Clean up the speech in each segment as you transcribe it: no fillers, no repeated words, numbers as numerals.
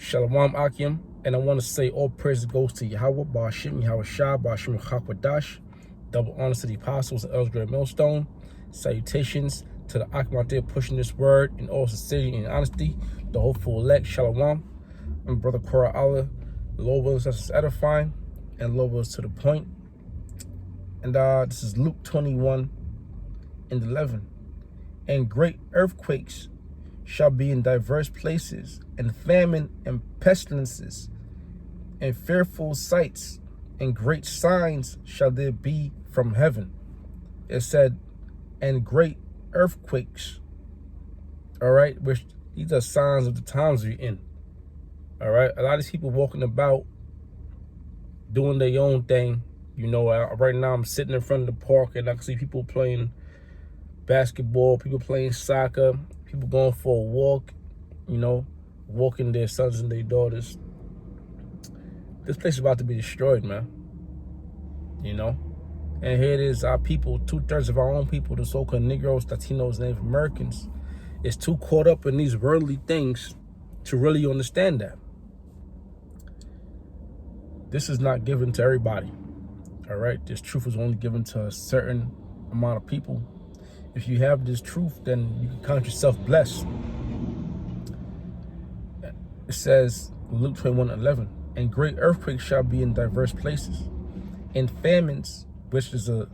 Shalom Akim. And I want to say all praise goes to Yahweh, Ba'ashim, Yahweh Shah, Ba'ashim Chakwadash. Double honors to the apostles of Elsgray Millstone. Salutations to the Akim out there pushing this word in all sincerity and honesty. The hopeful elect, Shalom. And Brother Korah Allah. The Lord wills us edifying and Lord wills to the point. And this is Luke 21:11. And great earthquakes shall be in diverse places, and famine and pestilences, and fearful sights, and great signs shall there be from heaven. It said, and great earthquakes. All right, which these are signs of the times we're in. All right, a lot of people walking about doing their own thing. You know, right now I'm sitting in front of the park and I can see people playing basketball, people playing soccer, people going for a walk, you know, walking their sons and their daughters. This place is about to be destroyed, man. You know? And here it is, our people, 2/3 of our own people, the so-called Negroes, Latinos, Native Americans, is too caught up in these worldly things to really understand that. This is not given to everybody. All right? This truth is only given to a certain amount of people. If you have this truth, then you can count yourself blessed. It says, Luke 21:11, and great earthquakes shall be in diverse places, and famines, which is a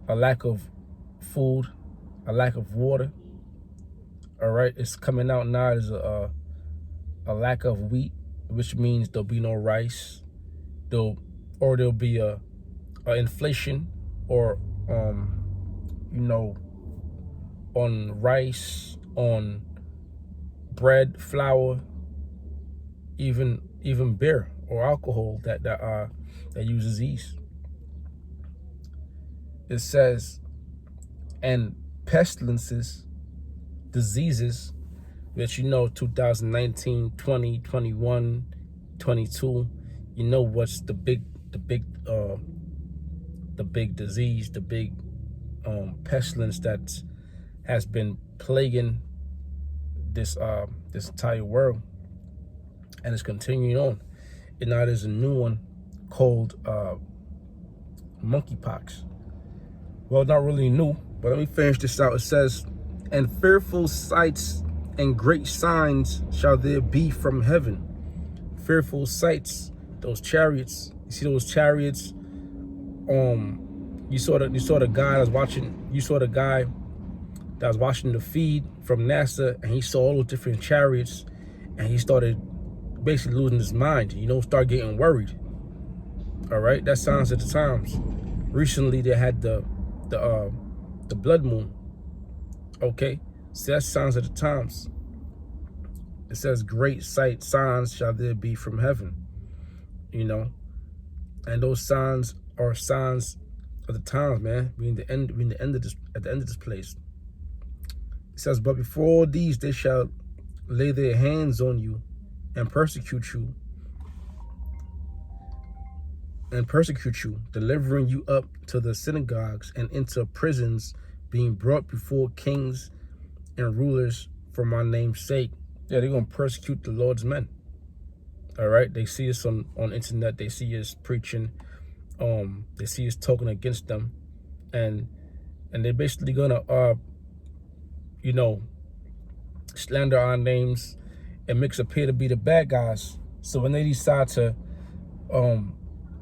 lack of food, a lack of water. All right, it's coming out now as a lack of wheat, which means there'll be no rice. There'll be a inflation, or you know, on rice, on bread, flour, even beer or alcohol that uses yeast. It says, and pestilences, diseases, which, you know, 2019, 20, 21, 22, you know what's the big disease, the big pestilence that has been plaguing this entire world, and it's continuing on. And now there's a new one called monkeypox. Well, not really new, but let me finish this out. It says, and fearful sights and great signs shall there be from heaven. Fearful sights, those chariots. You see those chariots? You saw the guy that was watching. You saw the guy that was watching the feed from NASA, and he saw all those different chariots, and he started basically losing his mind. You know, start getting worried. All right, that signs of the times. Recently, they had the blood moon. Okay, so that's signs of the times. It says, great signs shall there be from heaven. You know, and those signs are signs of the times, man. We're at the end of this place. It says, but before all these, they shall lay their hands on you and persecute you, delivering you up to the synagogues and into prisons, being brought before kings and rulers for my name's sake. Yeah, they're going to persecute the Lord's men. All right, they see us on internet, they see us preaching, they see us talking against them, and they're basically gonna you know, slander our names and make us appear to be the bad guys. So when they decide to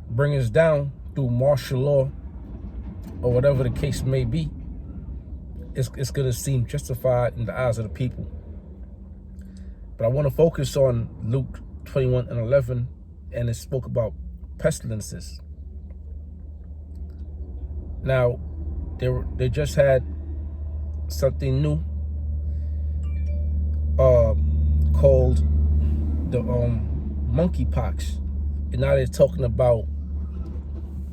bring us down through martial law or whatever the case may be, it's gonna seem justified in the eyes of the people. But I want to focus on Luke 21:11, and it spoke about pestilences. Now, they just had something new called the monkeypox, and now they're talking about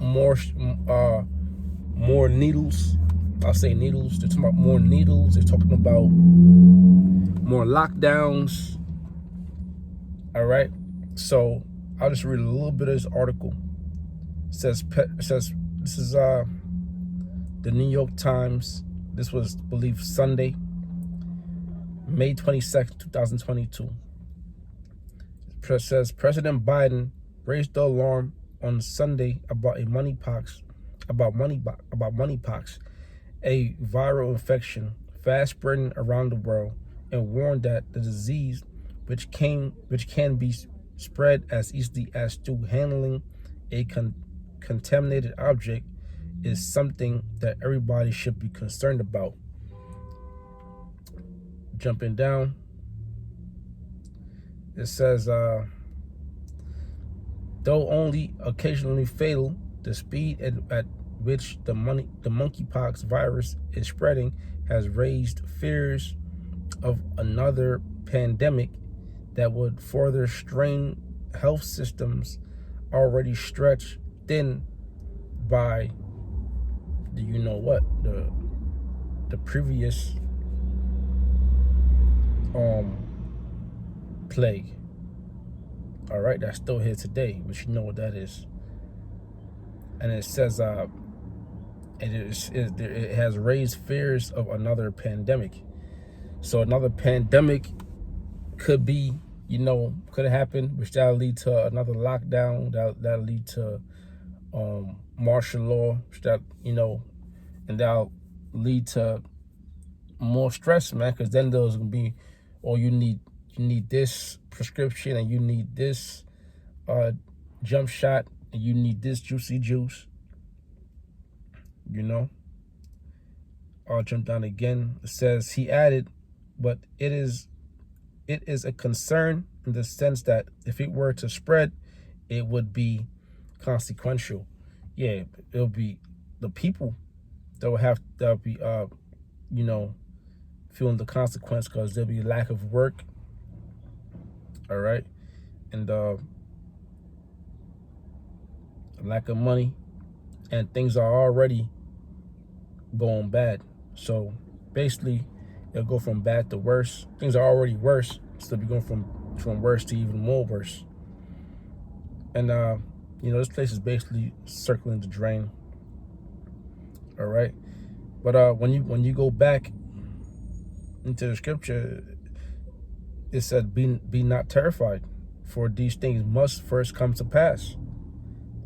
more needles. I'll say needles. They're talking about more needles. They're talking about more lockdowns. All right, so I'll just read a little bit of this article. It says this is the New York Times. This was, I believe, Sunday, May 22nd, 2022. says President Biden raised the alarm on Sunday about monkeypox, a viral infection fast spreading around the world, and warned that the disease, which can be spread as easily as through handling a contaminated object, is something that everybody should be concerned about. Jumping down, it says, though only occasionally fatal, the speed at which the monkeypox virus is spreading has raised fears of another pandemic that would further strain health systems already stretched thin by the previous plague. All right, that's still here today, but you know what that is. And it says it has raised fears of another pandemic. So another pandemic could be, could happen, which that'll lead to another lockdown. That'll lead to martial law, and that'll lead to more stress, man. Because then there's gonna be, you need this prescription, and you need this jump shot, and you need this juicy juice. I'll jump down again. It says, he added, but it is a concern in the sense that if it were to spread, it would be consequential. Yeah, it'll be the people that'll be feeling the consequence, because there'll be lack of work. All right, and lack of money, and things are already going bad. So basically, it'll go from bad to worse. Things are already worse, so they'll be going from worse to even more worse. And this place is basically circling the drain. All right, but when you go back into the scripture, it said, be not terrified, for these things must first come to pass.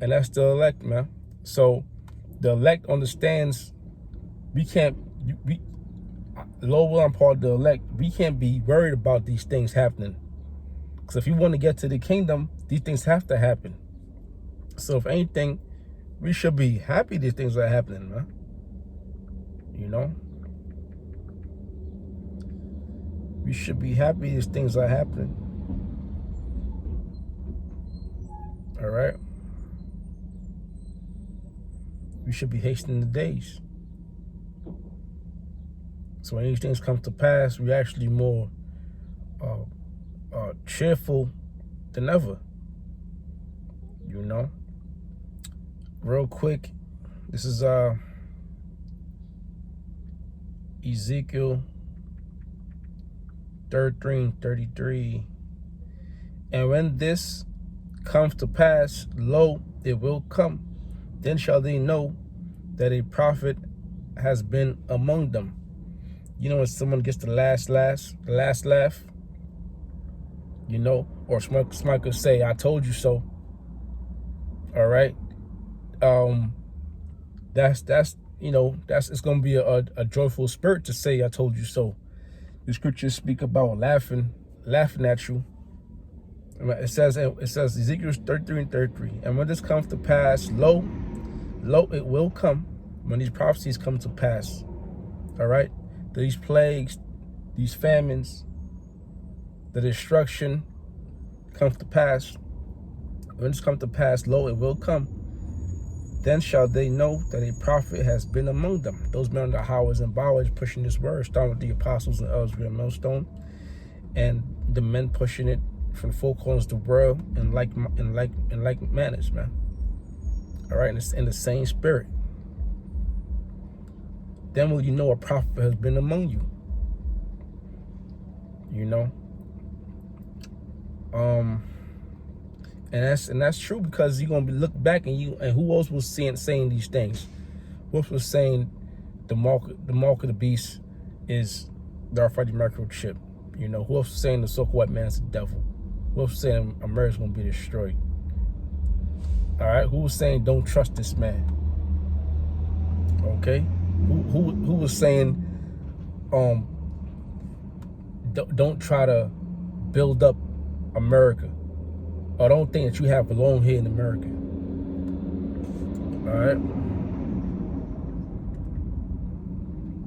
And that's the elect, man. So the elect understands Lord, I'm part of the elect, we can't be worried about these things happening. Because if you want to get to the kingdom, these things have to happen. So if anything, we should be happy these things are happening, man. We should be happy these things are happening. All right? We should be hastening the days. So when these things come to pass, we're actually more cheerful than ever. Real quick, this is Ezekiel 33. And when this comes to pass, lo, it will come. Then shall they know that a prophet has been among them. When someone gets the last laugh, or somebody could say, I told you so. All right. It's going to be a joyful spirit to say, I told you so. The scriptures speak about laughing at you. It says Ezekiel 33:33. And when this comes to pass, lo, it will come. When these prophecies come to pass, all right, these plagues, these famines, the destruction comes to pass. When this comes to pass, lo, it will come. Then shall they know that a prophet has been among them. Those men on the highways and byways pushing this word, starting with the apostles and elders and millstone, and the men pushing it from four corners of the world in like manners, man. All right, and it's in the same spirit. Then will you know a prophet has been among you. And that's true, because you're gonna be look back and who else was saying these things? Who else was saying the mark of the beast is the Alpha microchip? Who else was saying the so-called white man's the devil? Who was saying America's gonna be destroyed? All right, who was saying don't trust this man? Okay, who was saying don't try to build up America, or don't think that you have belong here in America? All right,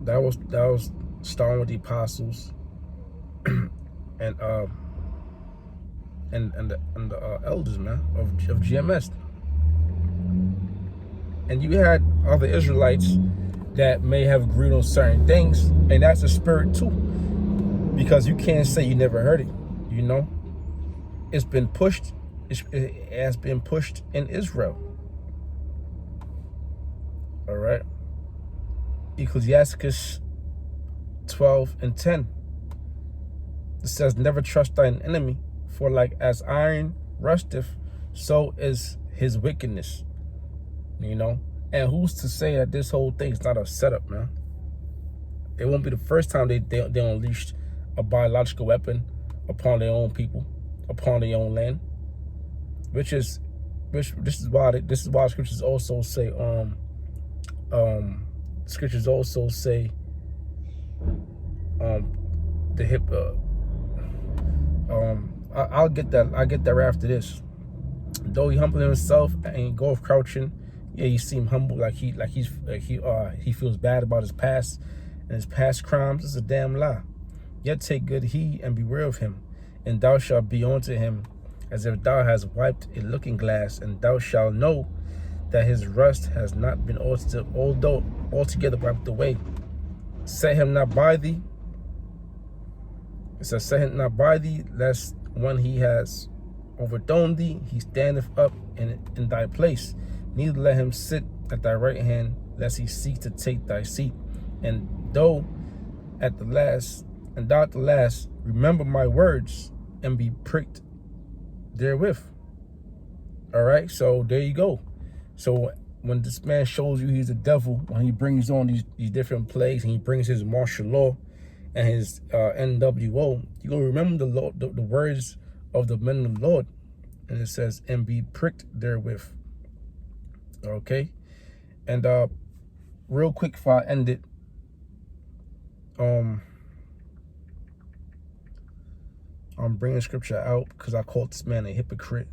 that was starting with the apostles and the elders, man, of GMS. And you had other Israelites that may have agreed on certain things, and that's a spirit too, because you can't say you never heard it. You know, it's been pushed. It has been pushed in Israel. All right. Ecclesiasticus 12:10. It says, "Never trust thine enemy, for like as iron rusteth, so is his wickedness." You know, and who's to say that this whole thing is not a setup, man? It won't be the first time they unleashed a biological weapon upon their own people, upon their own land. This is why scriptures also say scriptures also say I'll get that right after this. Though he humbled himself and go off crouching, yeah, you seem humble, like he feels bad about his past and his past crimes. It's a damn lie. Yet take good heed and beware of him, and thou shalt be unto him as if thou hast wiped a looking glass, and thou shalt know that his rust has not been altogether wiped away. Set him not by thee. It says, set him not by thee, lest when he has overthrown thee, he standeth up in thy place. Neither let him sit at thy right hand, lest he seek to take thy seat. And thou at the last, remember my words and be pricked therewith. All right, so there you go. So when this man shows you he's the devil, when he brings on these different plagues, and he brings his martial law and his NWO, you're gonna remember the words of the men of the Lord. And it says, and be pricked therewith. Okay, and real quick before I end it, I'm bringing scripture out because I called this man a hypocrite.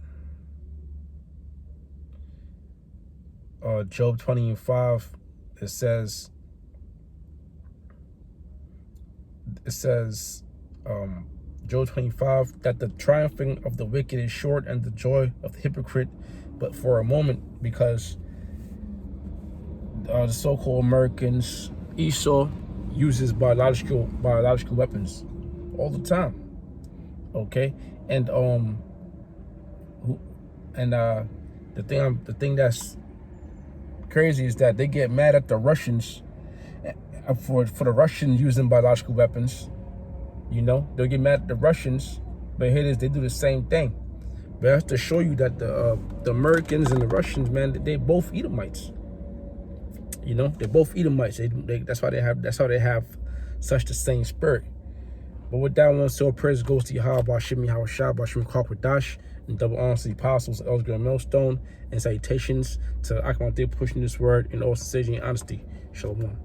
Job 20:5, it says Job 25, that the triumphing of the wicked is short, and the joy of the hypocrite but for a moment, because the so-called Americans, Esau, uses biological weapons all the time. Okay, and the thing that's crazy is that they get mad at the Russians for the Russians using biological weapons. You know, they'll get mad at the Russians, but here it is, they do the same thing. But that's to show you that the Americans and the Russians, man, they both Edomites. You know, they're both Edomites. That's how they have such the same spirit. But with that one, so praise goes to Yahweh, Shimmy, Hawashah, Bashim, Kwadash, and double honors to the apostles, Elsgar, and Millstone, and salutations to Akmate pushing this word in all sincerity and honesty. Shalom.